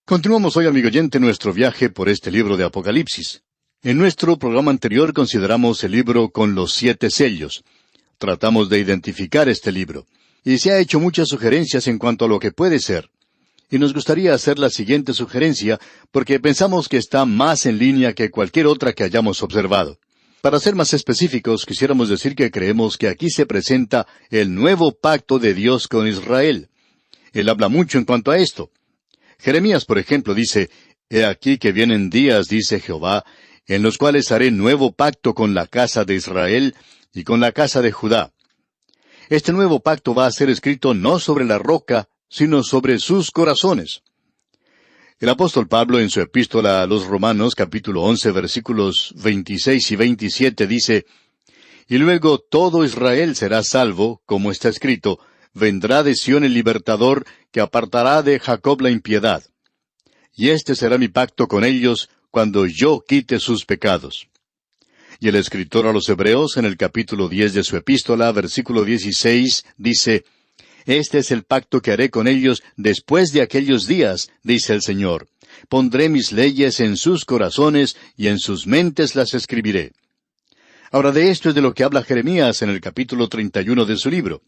Continuamos hoy, amigo oyente, nuestro viaje por este libro de Apocalipsis. En nuestro programa anterior consideramos el libro con los 7 sellos. Tratamos de identificar este libro. Y se ha hecho muchas sugerencias en cuanto a lo que puede ser. Y nos gustaría hacer la siguiente sugerencia porque pensamos que está más en línea que cualquier otra que hayamos observado. Para ser más específicos, quisiéramos decir que creemos que aquí se presenta el nuevo pacto de Dios con Israel. Él habla mucho en cuanto a esto. Jeremías, por ejemplo, dice, «He aquí que vienen días, dice Jehová, en los cuales haré nuevo pacto con la casa de Israel y con la casa de Judá». Este nuevo pacto va a ser escrito no sobre la roca, sino sobre sus corazones. El apóstol Pablo, en su epístola a los Romanos, capítulo 11, versículos 26 y 27, dice, «Y luego todo Israel será salvo, como está escrito, vendrá de Sión el libertador, que apartará de Jacob la impiedad. Y este será mi pacto con ellos, cuando yo quite sus pecados». Y el escritor a los Hebreos, en el capítulo 10 de su epístola, versículo 16, dice, «Este es el pacto que haré con ellos después de aquellos días, dice el Señor. Pondré mis leyes en sus corazones, y en sus mentes las escribiré». Ahora, de esto es de lo que habla Jeremías en el capítulo 31 de su libro.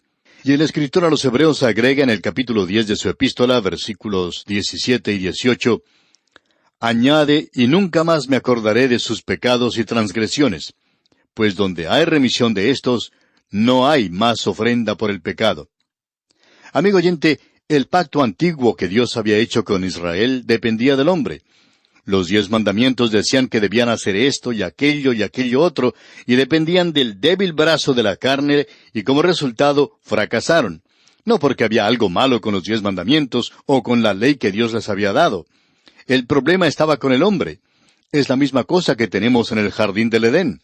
Y el escritor a los Hebreos agrega en el capítulo 10 de su epístola, versículos 17 y 18, «Añade, y nunca más me acordaré de sus pecados y transgresiones, pues donde hay remisión de éstos, no hay más ofrenda por el pecado». Amigo oyente, el pacto antiguo que Dios había hecho con Israel dependía del hombre. Los 10 mandamientos decían que debían hacer esto y aquello otro, y dependían del débil brazo de la carne, y como resultado fracasaron. No porque había algo malo con los 10 mandamientos, o con la ley que Dios les había dado. El problema estaba con el hombre. Es la misma cosa que tenemos en el jardín del Edén.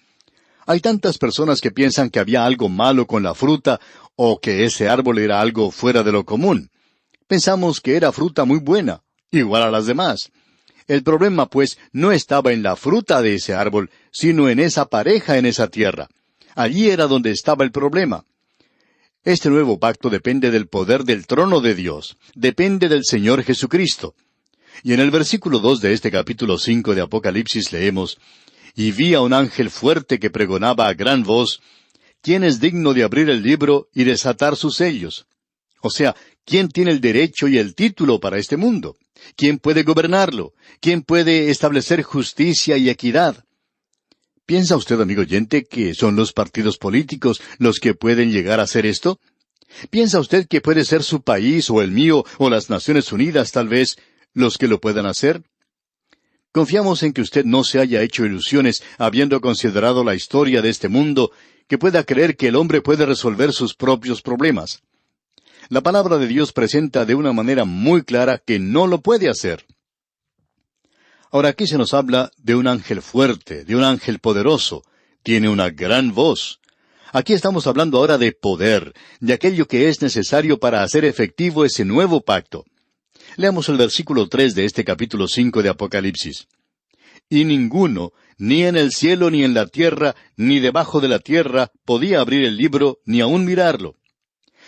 Hay tantas personas que piensan que había algo malo con la fruta, o que ese árbol era algo fuera de lo común. Pensamos que era fruta muy buena, igual a las demás. El problema, pues, no estaba en la fruta de ese árbol, sino en esa pareja en esa tierra. Allí era donde estaba el problema. Este nuevo pacto depende del poder del trono de Dios, depende del Señor Jesucristo. Y en el versículo 2 de este capítulo 5 de Apocalipsis leemos, «Y vi a un ángel fuerte que pregonaba a gran voz, ¿quién es digno de abrir el libro y desatar sus sellos?» O sea, ¿quién tiene el derecho y el título para este mundo? ¿Quién puede gobernarlo? ¿Quién puede establecer justicia y equidad? ¿Piensa usted, amigo oyente, que son los partidos políticos los que pueden llegar a hacer esto? ¿Piensa usted que puede ser su país o el mío o las Naciones Unidas, tal vez, los que lo puedan hacer? Confiamos en que usted no se haya hecho ilusiones habiendo considerado la historia de este mundo, que pueda creer que el hombre puede resolver sus propios problemas. La palabra de Dios presenta de una manera muy clara que no lo puede hacer. Ahora aquí se nos habla de un ángel fuerte, de un ángel poderoso. Tiene una gran voz. Aquí estamos hablando ahora de poder, de aquello que es necesario para hacer efectivo ese nuevo pacto. Leamos el versículo 3 de este capítulo 5 de Apocalipsis. «Y ninguno, ni en el cielo ni en la tierra, ni debajo de la tierra, podía abrir el libro, ni aun mirarlo».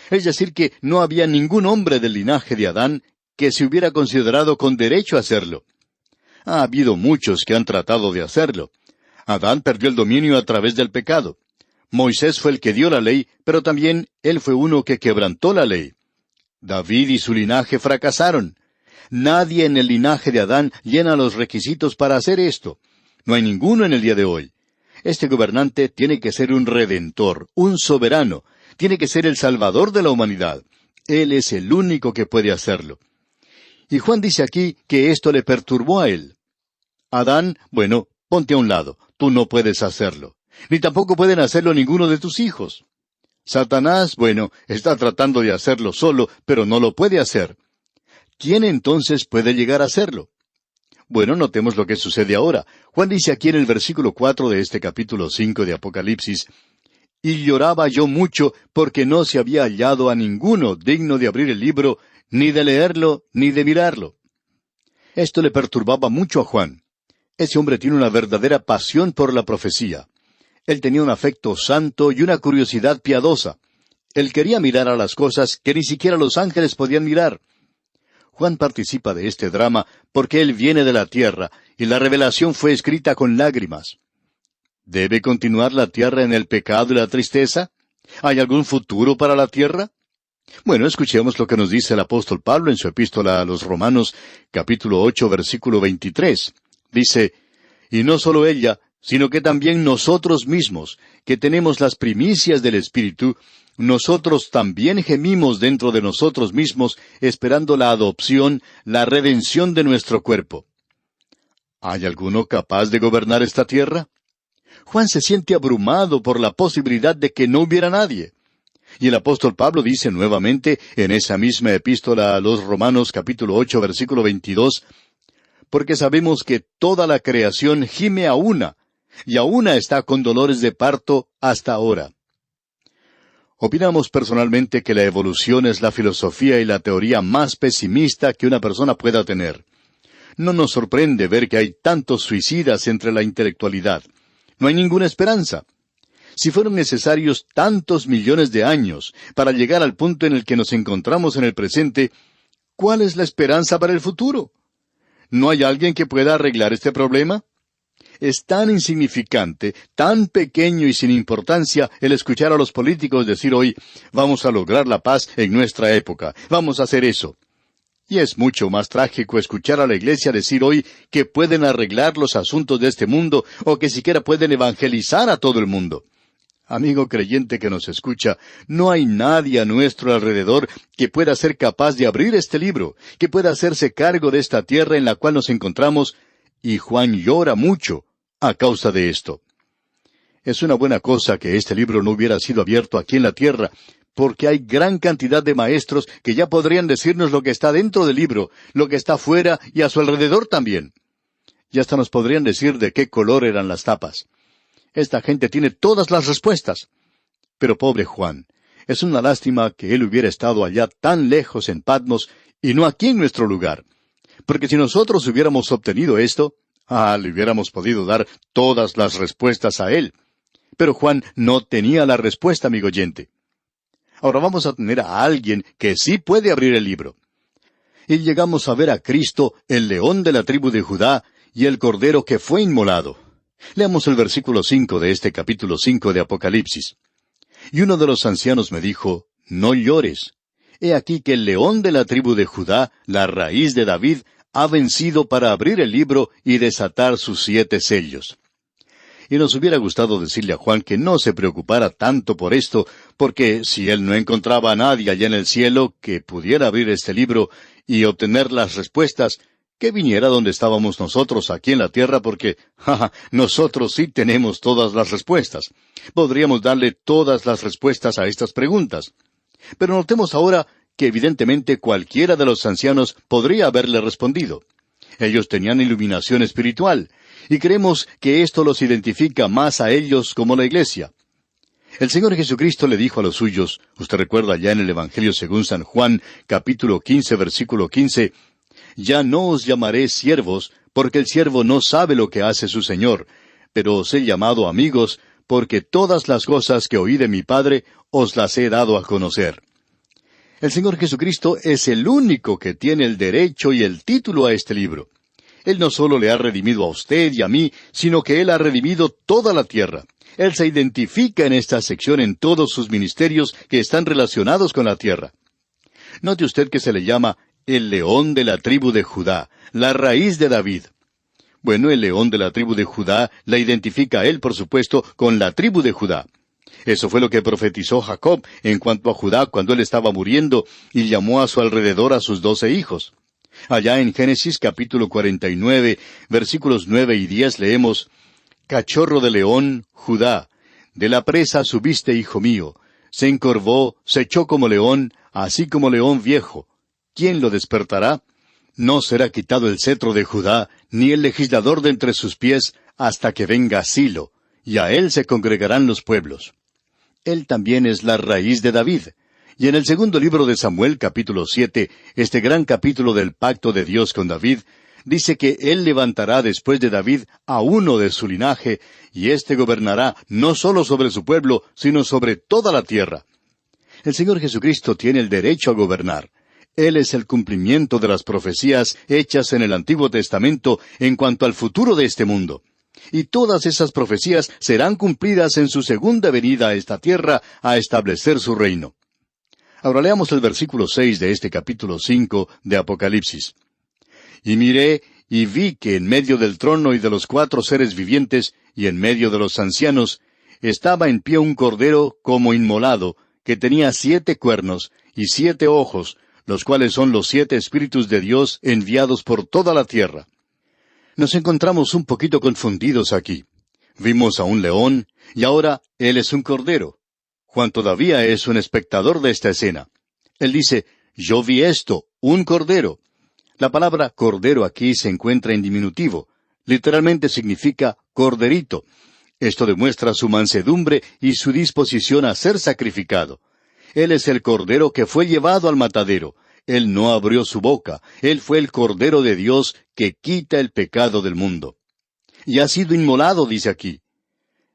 Es decir, que no había ningún hombre del linaje de Adán que se hubiera considerado con derecho a hacerlo. Ha habido muchos que han tratado de hacerlo. Adán perdió el dominio a través del pecado. Moisés fue el que dio la ley, pero también él fue uno que quebrantó la ley. David y su linaje fracasaron. Nadie en el linaje de Adán llena los requisitos para hacer esto. No hay ninguno en el día de hoy. Este gobernante tiene que ser un redentor, un soberano. Tiene que ser el Salvador de la humanidad. Él es el único que puede hacerlo. Y Juan dice aquí que esto le perturbó a él. Adán, bueno, ponte a un lado. Tú no puedes hacerlo. Ni tampoco pueden hacerlo ninguno de tus hijos. Satanás, bueno, está tratando de hacerlo solo, pero no lo puede hacer. ¿Quién entonces puede llegar a hacerlo? Bueno, notemos lo que sucede ahora. Juan dice aquí en el versículo 4 de este capítulo 5 de Apocalipsis, «Y lloraba yo mucho porque no se había hallado a ninguno digno de abrir el libro, ni de leerlo, ni de mirarlo». Esto le perturbaba mucho a Juan. Ese hombre tiene una verdadera pasión por la profecía. Él tenía un afecto santo y una curiosidad piadosa. Él quería mirar a las cosas que ni siquiera los ángeles podían mirar. Juan participa de este drama porque él viene de la tierra y la revelación fue escrita con lágrimas. ¿Debe continuar la tierra en el pecado y la tristeza? ¿Hay algún futuro para la tierra? Bueno, escuchemos lo que nos dice el apóstol Pablo en su epístola a los Romanos, capítulo 8, versículo 23. Dice, «Y no solo ella, sino que también nosotros mismos, que tenemos las primicias del Espíritu, nosotros también gemimos dentro de nosotros mismos, esperando la adopción, la redención de nuestro cuerpo». ¿Hay alguno capaz de gobernar esta tierra? Juan se siente abrumado por la posibilidad de que no hubiera nadie. Y el apóstol Pablo dice nuevamente en esa misma epístola a los Romanos capítulo 8 versículo 22, «Porque sabemos que toda la creación gime a una, y a una está con dolores de parto hasta ahora». Opinamos personalmente que la evolución es la filosofía y la teoría más pesimista que una persona pueda tener. No nos sorprende ver que hay tantos suicidas entre la intelectualidad. No hay ninguna esperanza. Si fueron necesarios tantos millones de años para llegar al punto en el que nos encontramos en el presente, ¿cuál es la esperanza para el futuro? ¿No hay alguien que pueda arreglar este problema? Es tan insignificante, tan pequeño y sin importancia el escuchar a los políticos decir hoy, vamos a lograr la paz en nuestra época, vamos a hacer eso. Y es mucho más trágico escuchar a la iglesia decir hoy que pueden arreglar los asuntos de este mundo o que siquiera pueden evangelizar a todo el mundo. Amigo creyente que nos escucha, no hay nadie a nuestro alrededor que pueda ser capaz de abrir este libro, que pueda hacerse cargo de esta tierra en la cual nos encontramos, y Juan llora mucho a causa de esto. Es una buena cosa que este libro no hubiera sido abierto aquí en la tierra, porque hay gran cantidad de maestros que ya podrían decirnos lo que está dentro del libro, lo que está fuera y a su alrededor también. Y hasta nos podrían decir de qué color eran las tapas. Esta gente tiene todas las respuestas. Pero pobre Juan, es una lástima que él hubiera estado allá tan lejos en Patmos y no aquí en nuestro lugar. Porque si nosotros hubiéramos obtenido esto, le hubiéramos podido dar todas las respuestas a él. Pero Juan no tenía la respuesta, amigo oyente. Ahora vamos a tener a alguien que sí puede abrir el libro. Y llegamos a ver a Cristo, el león de la tribu de Judá, y el cordero que fue inmolado. Leamos el versículo 5 de este capítulo 5 de Apocalipsis. «Y uno de los ancianos me dijo, no llores. He aquí que el león de la tribu de Judá, la raíz de David, ha vencido para abrir el libro y desatar sus 7 sellos». Y nos hubiera gustado decirle a Juan que no se preocupara tanto por esto, porque si él no encontraba a nadie allá en el cielo que pudiera abrir este libro y obtener las respuestas, que viniera donde estábamos nosotros aquí en la tierra, porque, nosotros sí tenemos todas las respuestas. Podríamos darle todas las respuestas a estas preguntas. Pero notemos ahora que evidentemente cualquiera de los ancianos podría haberle respondido. Ellos tenían iluminación espiritual, y creemos que esto los identifica más a ellos como la iglesia. El Señor Jesucristo le dijo a los suyos, usted recuerda ya en el Evangelio según San Juan, capítulo 15, versículo 15, «Ya no os llamaré siervos, porque el siervo no sabe lo que hace su Señor, pero os he llamado amigos, porque todas las cosas que oí de mi Padre os las he dado a conocer». El Señor Jesucristo es el único que tiene el derecho y el título a este libro. Él no solo le ha redimido a usted y a mí, sino que Él ha redimido toda la tierra. Él se identifica en esta sección en todos sus ministerios que están relacionados con la tierra. Note usted que se le llama el león de la tribu de Judá, la raíz de David. Bueno, el león de la tribu de Judá la identifica a él, por supuesto, con la tribu de Judá. Eso fue lo que profetizó Jacob en cuanto a Judá cuando él estaba muriendo y llamó a su alrededor a sus 12 hijos. Allá en Génesis capítulo 49, versículos 9 y 10 leemos, «Cachorro de león, Judá, de la presa subiste, hijo mío. Se encorvó, se echó como león, así como león viejo. ¿Quién lo despertará? No será quitado el cetro de Judá, ni el legislador de entre sus pies, hasta que venga Silo, y a él se congregarán los pueblos». Él también es la raíz de David. Y en el segundo libro de Samuel, capítulo 7, este gran capítulo del pacto de Dios con David, dice que Él levantará después de David a uno de su linaje, y éste gobernará no solo sobre su pueblo, sino sobre toda la tierra. El Señor Jesucristo tiene el derecho a gobernar. Él es el cumplimiento de las profecías hechas en el Antiguo Testamento en cuanto al futuro de este mundo. Y todas esas profecías serán cumplidas en su segunda venida a esta tierra a establecer su reino. Ahora leamos el versículo 6 de este capítulo 5 de Apocalipsis. Y miré, y vi que en medio del trono y de los 4 seres vivientes, y en medio de los ancianos, estaba en pie un cordero como inmolado, que tenía 7 cuernos y 7 ojos, los cuales son los 7 espíritus de Dios enviados por toda la tierra. Nos encontramos un poquito confundidos aquí. Vimos a un león, y ahora él es un cordero. Juan todavía es un espectador de esta escena. Él dice, yo vi esto, un cordero. La palabra cordero aquí se encuentra en diminutivo. Literalmente significa corderito. Esto demuestra su mansedumbre y su disposición a ser sacrificado. Él es el cordero que fue llevado al matadero. Él no abrió su boca. Él fue el cordero de Dios que quita el pecado del mundo. Y ha sido inmolado, dice aquí.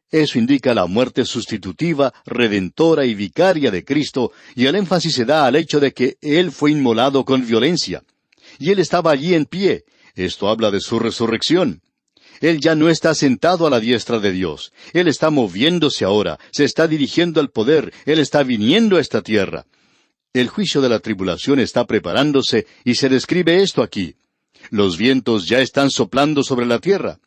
Eso indica la muerte sustitutiva, redentora y vicaria de Cristo, y el énfasis se da al hecho de que Él fue inmolado con violencia. Y Él estaba allí en pie. Esto habla de su resurrección. Él ya no está sentado a la diestra de Dios. Él está moviéndose ahora, se está dirigiendo al poder, Él está viniendo a esta tierra. El juicio de la tribulación está preparándose, y se describe esto aquí. Los vientos ya están soplando sobre la tierra.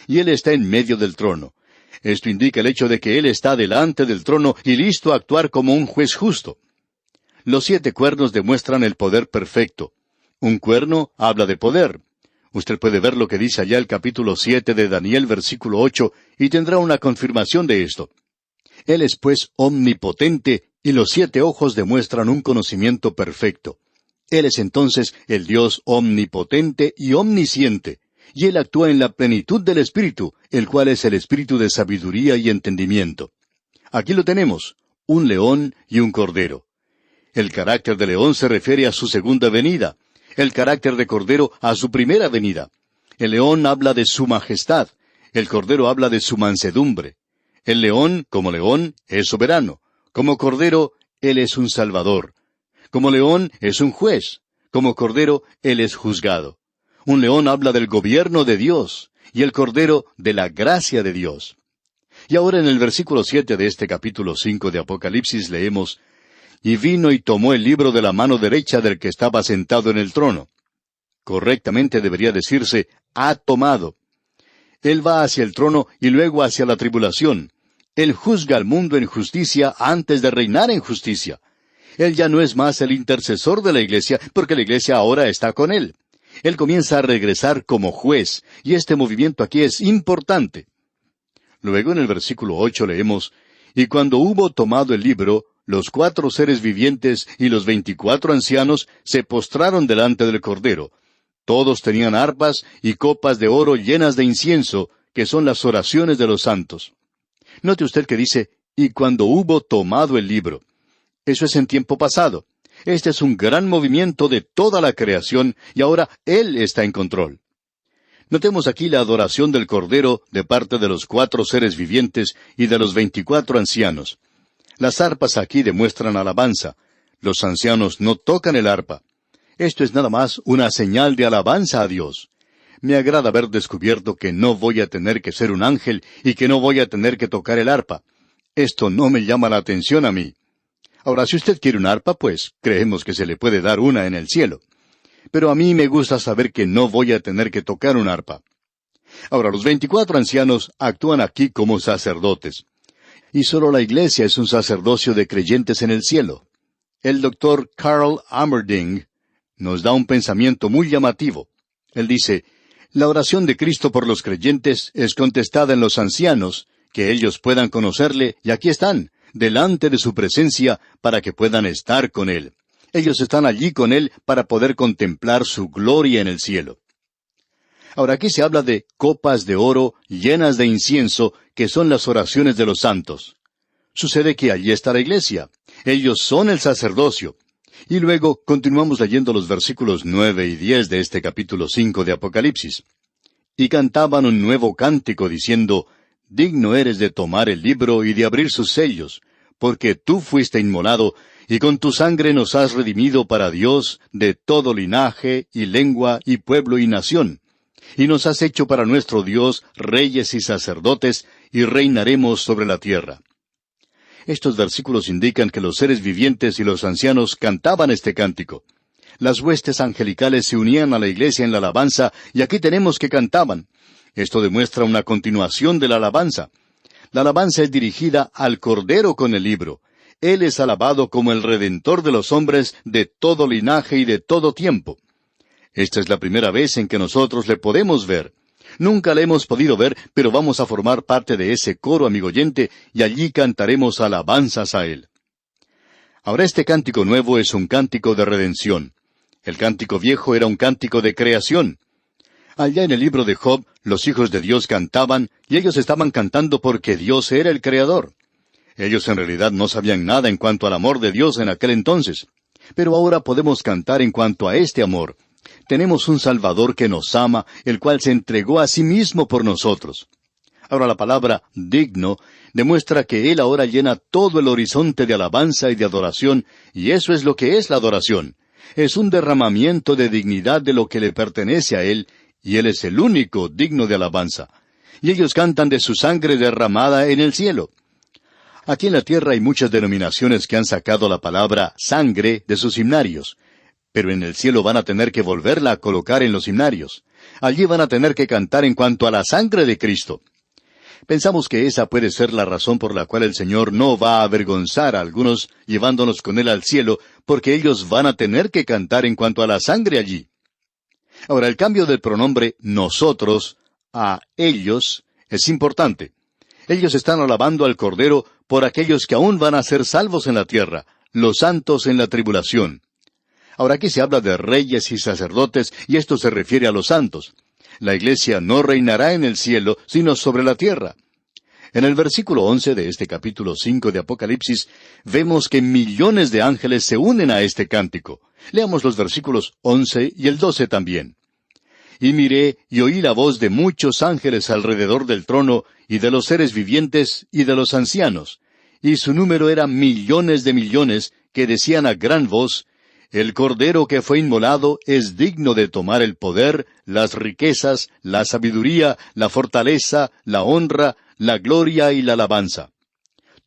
Y Él está en medio del trono. Esto indica el hecho de que Él está delante del trono y listo a actuar como un juez justo. Los 7 cuernos demuestran el poder perfecto. Un cuerno habla de poder. Usted puede ver lo que dice allá el capítulo 7 de Daniel, versículo 8, y tendrá una confirmación de esto. Él es pues omnipotente, y los 7 ojos demuestran un conocimiento perfecto. Él es entonces el Dios omnipotente y omnisciente, y Él actúa en la plenitud del Espíritu, el cual es el Espíritu de sabiduría y entendimiento. Aquí lo tenemos, un león y un cordero. El carácter de león se refiere a su segunda venida, el carácter de cordero a su primera venida. El león habla de su majestad, el cordero habla de su mansedumbre. El león, como león, es soberano. Como cordero, Él es un salvador. Como león, es un juez. Como cordero, Él es juzgado. Un león habla del gobierno de Dios, y el cordero de la gracia de Dios. Y ahora en el versículo 7 de este capítulo 5 de Apocalipsis leemos, y vino y tomó el libro de la mano derecha del que estaba sentado en el trono. Correctamente debería decirse, ha tomado. Él va hacia el trono y luego hacia la tribulación. Él juzga al mundo en justicia antes de reinar en justicia. Él ya no es más el intercesor de la iglesia, porque la iglesia ahora está con Él. Él comienza a regresar como juez, y este movimiento aquí es importante. Luego en el versículo 8 leemos, y cuando hubo tomado el libro, los 4 seres vivientes y los 24 ancianos se postraron delante del Cordero. Todos tenían arpas y copas de oro llenas de incienso, que son las oraciones de los santos. Note usted que dice, y cuando hubo tomado el libro. Eso es en tiempo pasado. Este es un gran movimiento de toda la creación, y ahora Él está en control. Notemos aquí la adoración del Cordero de parte de los 4 seres vivientes y de los 24 ancianos. Las arpas aquí demuestran alabanza. Los ancianos no tocan el arpa. Esto es nada más una señal de alabanza a Dios. Me agrada haber descubierto que no voy a tener que ser un ángel y que no voy a tener que tocar el arpa. Esto no me llama la atención a mí. Ahora, si usted quiere un arpa, pues creemos que se le puede dar una en el cielo. Pero a mí me gusta saber que no voy a tener que tocar un arpa. Ahora, los 24 ancianos actúan aquí como sacerdotes. Y solo la iglesia es un sacerdocio de creyentes en el cielo. El doctor Carl Amerding nos da un pensamiento muy llamativo. Él dice, la oración de Cristo por los creyentes es contestada en los ancianos, que ellos puedan conocerle, y aquí están, delante de su presencia, para que puedan estar con Él. Ellos están allí con Él para poder contemplar su gloria en el cielo. Ahora aquí se habla de copas de oro llenas de incienso, que son las oraciones de los santos. Sucede que allí está la iglesia. Ellos son el sacerdocio. Y luego continuamos leyendo los versículos 9 y 10 de este capítulo 5 de Apocalipsis. Y cantaban un nuevo cántico diciendo, digno eres de tomar el libro y de abrir sus sellos, porque tú fuiste inmolado, y con tu sangre nos has redimido para Dios de todo linaje, y lengua, y pueblo, y nación. Y nos has hecho para nuestro Dios reyes y sacerdotes, y reinaremos sobre la tierra. Estos versículos indican que los seres vivientes y los ancianos cantaban este cántico. Las huestes angelicales se unían a la iglesia en la alabanza, y aquí tenemos que cantaban. Esto demuestra una continuación de la alabanza. La alabanza es dirigida al Cordero con el libro. Él es alabado como el Redentor de los hombres de todo linaje y de todo tiempo. Esta es la primera vez en que nosotros le podemos ver. Nunca le hemos podido ver, pero vamos a formar parte de ese coro, amigo oyente, y allí cantaremos alabanzas a Él. Ahora este cántico nuevo es un cántico de redención. El cántico viejo era un cántico de creación. Allá en el libro de Job, los hijos de Dios cantaban, y ellos estaban cantando porque Dios era el Creador. Ellos en realidad no sabían nada en cuanto al amor de Dios en aquel entonces. Pero ahora podemos cantar en cuanto a este amor. Tenemos un Salvador que nos ama, el cual se entregó a sí mismo por nosotros. Ahora la palabra digno demuestra que Él ahora llena todo el horizonte de alabanza y de adoración, y eso es lo que es la adoración. Es un derramamiento de dignidad de lo que le pertenece a Él, y Él es el único digno de alabanza. Y ellos cantan de su sangre derramada en el cielo. Aquí en la tierra hay muchas denominaciones que han sacado la palabra sangre de sus himnarios, pero en el cielo van a tener que volverla a colocar en los himnarios. Allí van a tener que cantar en cuanto a la sangre de Cristo. Pensamos que esa puede ser la razón por la cual el Señor no va a avergonzar a algunos llevándonos con Él al cielo, porque ellos van a tener que cantar en cuanto a la sangre allí. Ahora, el cambio del pronombre nosotros a ellos es importante. Ellos están alabando al Cordero por aquellos que aún van a ser salvos en la tierra, los santos en la tribulación. Ahora aquí se habla de reyes y sacerdotes, y esto se refiere a los santos. La iglesia no reinará en el cielo, sino sobre la tierra. En el versículo 11 de este capítulo 5 de Apocalipsis, vemos que millones de ángeles se unen a este cántico. Leamos los versículos 11 y el 12 también. Y miré y oí la voz de muchos ángeles alrededor del trono, y de los seres vivientes, y de los ancianos. Y su número era millones de millones, que decían a gran voz, El Cordero que fue inmolado es digno de tomar el poder, las riquezas, la sabiduría, la fortaleza, la honra, la gloria y la alabanza.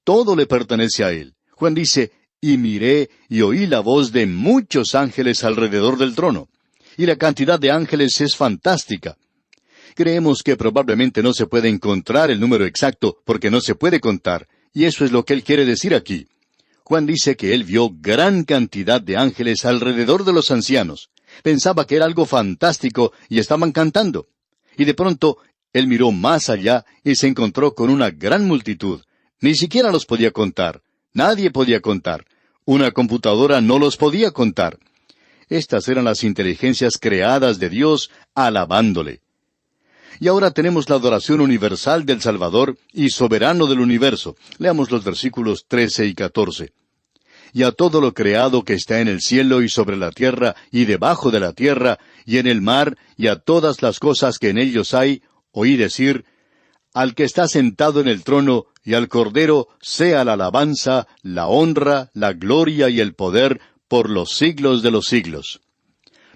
Todo le pertenece a Él. Juan dice, y miré y oí la voz de muchos ángeles alrededor del trono. Y la cantidad de ángeles es fantástica. Creemos que probablemente no se puede encontrar el número exacto porque no se puede contar, y eso es lo que él quiere decir aquí. Juan dice que él vio gran cantidad de ángeles alrededor de los ancianos. Pensaba que era algo fantástico y estaban cantando. Y de pronto, él miró más allá y se encontró con una gran multitud. Ni siquiera los podía contar. Nadie podía contar. Una computadora no los podía contar. Estas eran las inteligencias creadas de Dios alabándole. Y ahora tenemos la adoración universal del Salvador y soberano del universo. Leamos los versículos 13 y 14. Y a todo lo creado que está en el cielo y sobre la tierra y debajo de la tierra y en el mar y a todas las cosas que en ellos hay, oí decir, al que está sentado en el trono y al Cordero sea la alabanza, la honra, la gloria y el poder por los siglos de los siglos.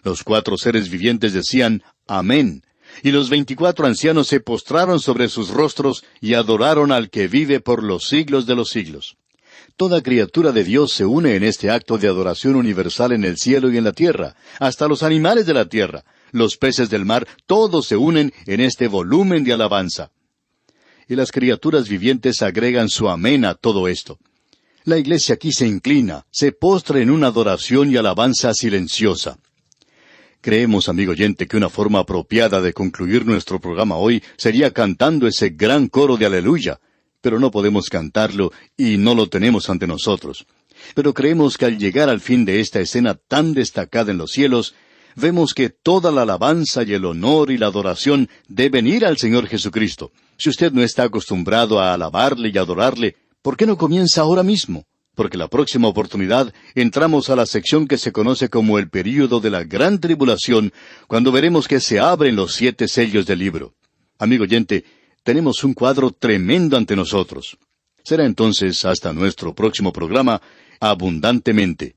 Los 4 seres vivientes decían, Amén. Y los 24 ancianos se postraron sobre sus rostros y adoraron al que vive por los siglos de los siglos. Toda criatura de Dios se une en este acto de adoración universal en el cielo y en la tierra, hasta los animales de la tierra, los peces del mar, todos se unen en este volumen de alabanza. Y las criaturas vivientes agregan su amén a todo esto. La iglesia aquí se inclina, se postra en una adoración y alabanza silenciosa. Creemos, amigo oyente, que una forma apropiada de concluir nuestro programa hoy sería cantando ese gran coro de aleluya, pero no podemos cantarlo y no lo tenemos ante nosotros. Pero creemos que al llegar al fin de esta escena tan destacada en los cielos, vemos que toda la alabanza y el honor y la adoración deben ir al Señor Jesucristo. Si usted no está acostumbrado a alabarle y adorarle, ¿por qué no comienza ahora mismo? Porque la próxima oportunidad entramos a la sección que se conoce como el período de la gran tribulación, cuando veremos que se abren los 7 sellos del libro. Amigo oyente, tenemos un cuadro tremendo ante nosotros. Será entonces hasta nuestro próximo programa, abundantemente.